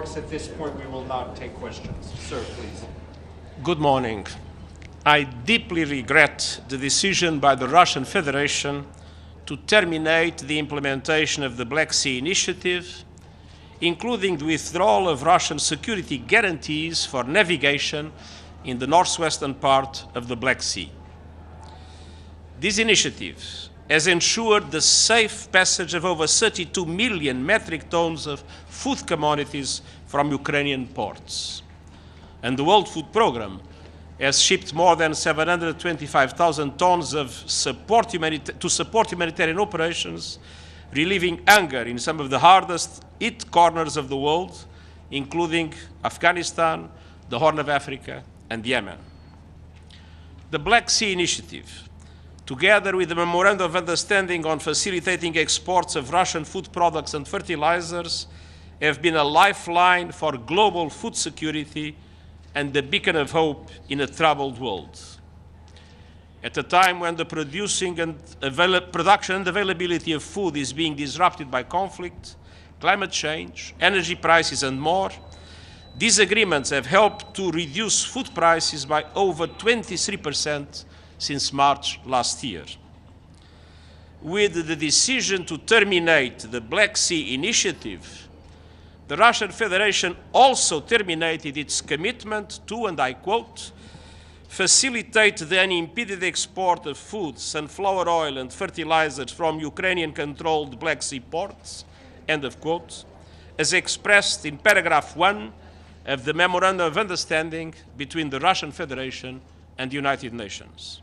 remarks. At this point, we will not take questions. Sir, please. Good morning. I deeply regret the decision by the Russian Federation to terminate the implementation of the Black Sea Initiative, including the withdrawal of Russian security guarantees for navigation in the northwestern part of the Black Sea. This initiative has ensured the safe passage of over 32 million metric tons of food commodities from Ukrainian ports. And the World Food Programme has shipped more than 725,000 tons to support humanitarian operations, relieving hunger in some of the hardest hit corners of the world, including Afghanistan, the Horn of Africa, and Yemen. The Black Sea Initiative, together with the Memorandum of Understanding on facilitating exports of Russian food products and fertilizers, have been a lifeline for global food security and the beacon of hope in a troubled world. At a time when the production and availability of food is being disrupted by conflict, climate change, energy prices, and more, these agreements have helped to reduce food prices by over 23% since March last year. With the decision to terminate the Black Sea Initiative, the Russian Federation also terminated its commitment to, and I quote, facilitate the unimpeded export of food, sunflower oil, and fertilizers from Ukrainian-controlled Black Sea ports, end of quote, as expressed in paragraph 1 of the Memorandum of Understanding between the Russian Federation and the United Nations.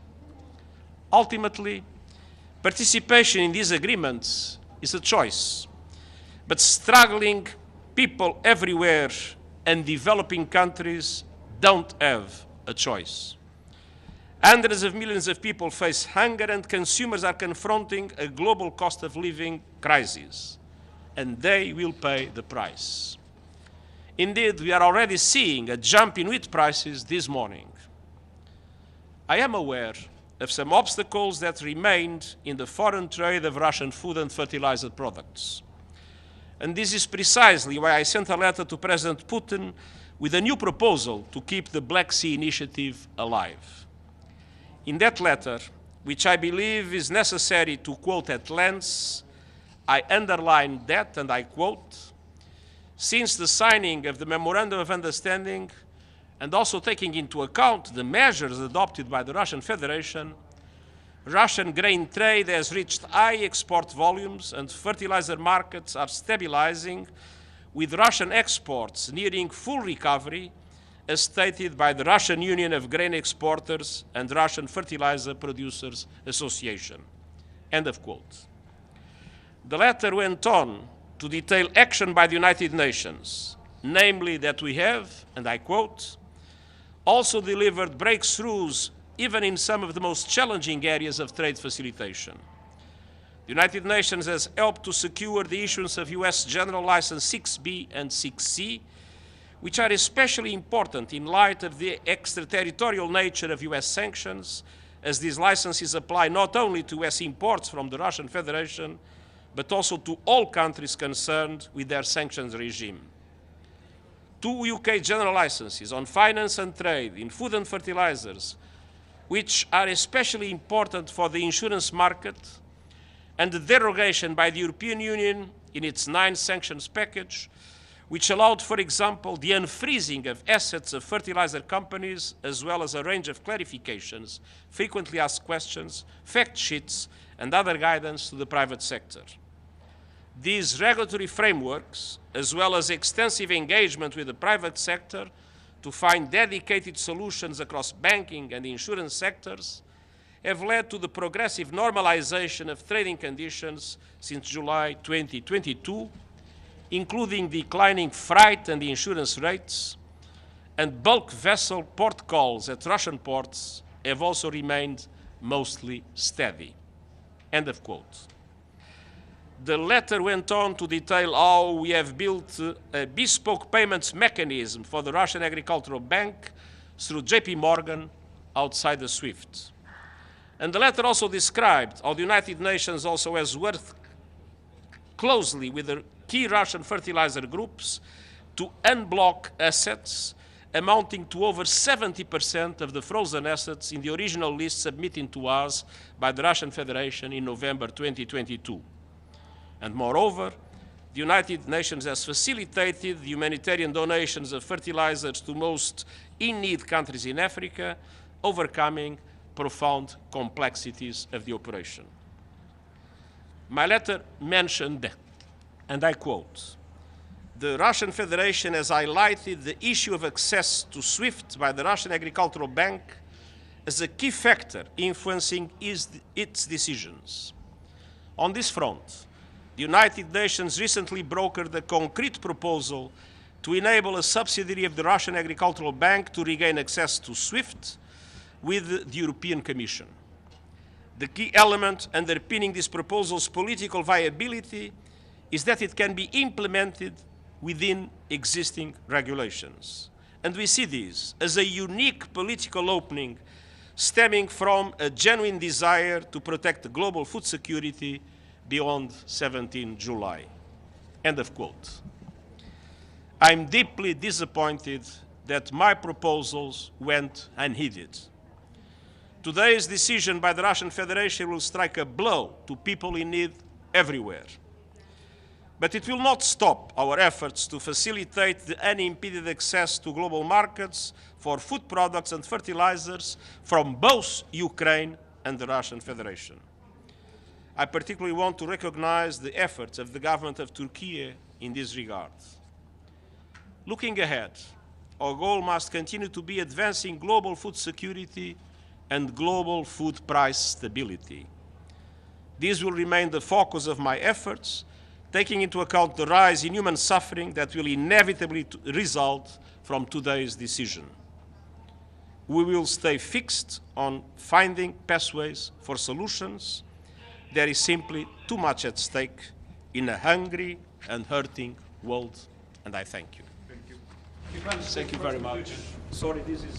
Ultimately, participation in these agreements is a choice, but struggling people everywhere and developing countries don't have a choice. Hundreds of millions of people face hunger, and consumers are confronting a global cost of living crisis, and they will pay the price. Indeed, we are already seeing a jump in wheat prices this morning. I am aware of some obstacles that remained in the foreign trade of Russian food and fertilizer products. And this is precisely why I sent a letter to President Putin with a new proposal to keep the Black Sea Initiative alive. In that letter, which I believe is necessary to quote at length, I underlined that, and I quote, since the signing of the Memorandum of Understanding, and also taking into account the measures adopted by the Russian Federation, Russian grain trade has reached high export volumes and fertilizer markets are stabilizing, with Russian exports nearing full recovery, as stated by the Russian Union of Grain Exporters and Russian Fertilizer Producers Association. End of quote. The letter went on to detail action by the United Nations, namely that we have, and I quote, also delivered breakthroughs even in some of the most challenging areas of trade facilitation. The United Nations has helped to secure the issuance of US General License 6B and 6C, which are especially important in light of the extraterritorial nature of US sanctions, as these licenses apply not only to US imports from the Russian Federation, but also to all countries concerned with their sanctions regime. 2 UK general licenses on finance and trade in food and fertilizers, which are especially important for the insurance market, and the derogation by the European Union in its 9 sanctions package, which allowed, for example, the unfreezing of assets of fertilizer companies, as well as a range of clarifications, frequently asked questions, fact sheets, and other guidance to the private sector. These regulatory frameworks, as well as extensive engagement with the private sector to find dedicated solutions across banking and insurance sectors, have led to the progressive normalization of trading conditions since July 2022, including declining freight and insurance rates, and bulk vessel port calls at Russian ports have also remained mostly steady. End of quote. The letter went on to detail how we have built a bespoke payments mechanism for the Russian Agricultural Bank through JP Morgan outside the SWIFT. And the letter also described how the United Nations also has worked closely with the key Russian fertilizer groups to unblock assets amounting to over 70% of the frozen assets in the original list submitted to us by the Russian Federation in November 2022. And moreover, the United Nations has facilitated the humanitarian donations of fertilizers to most in-need countries in Africa, overcoming profound complexities of the operation. My letter mentioned, and I quote, "The Russian Federation has highlighted the issue of access to SWIFT by the Russian Agricultural Bank as a key factor influencing its decisions. On this front, the United Nations recently brokered a concrete proposal to enable a subsidiary of the Russian Agricultural Bank to regain access to SWIFT with the European Commission. The key element underpinning this proposal's political viability is that it can be implemented within existing regulations. And we see this as a unique political opening stemming from a genuine desire to protect global food security beyond 17 July. End of quote. I'm deeply disappointed that my proposals went unheeded. Today's decision by the Russian Federation will strike a blow to people in need everywhere. But it will not stop our efforts to facilitate the unimpeded access to global markets for food products and fertilizers from both Ukraine and the Russian Federation. I particularly want to recognize the efforts of the government of Turkey in this regard. Looking ahead, our goal must continue to be advancing global food security and global food price stability. This will remain the focus of my efforts, taking into account the rise in human suffering that will inevitably result from today's decision. We will stay fixed on finding pathways for solutions. There is simply too much at stake in a hungry and hurting world, and I thank you. Thank you. Thank you very much. Sorry, this is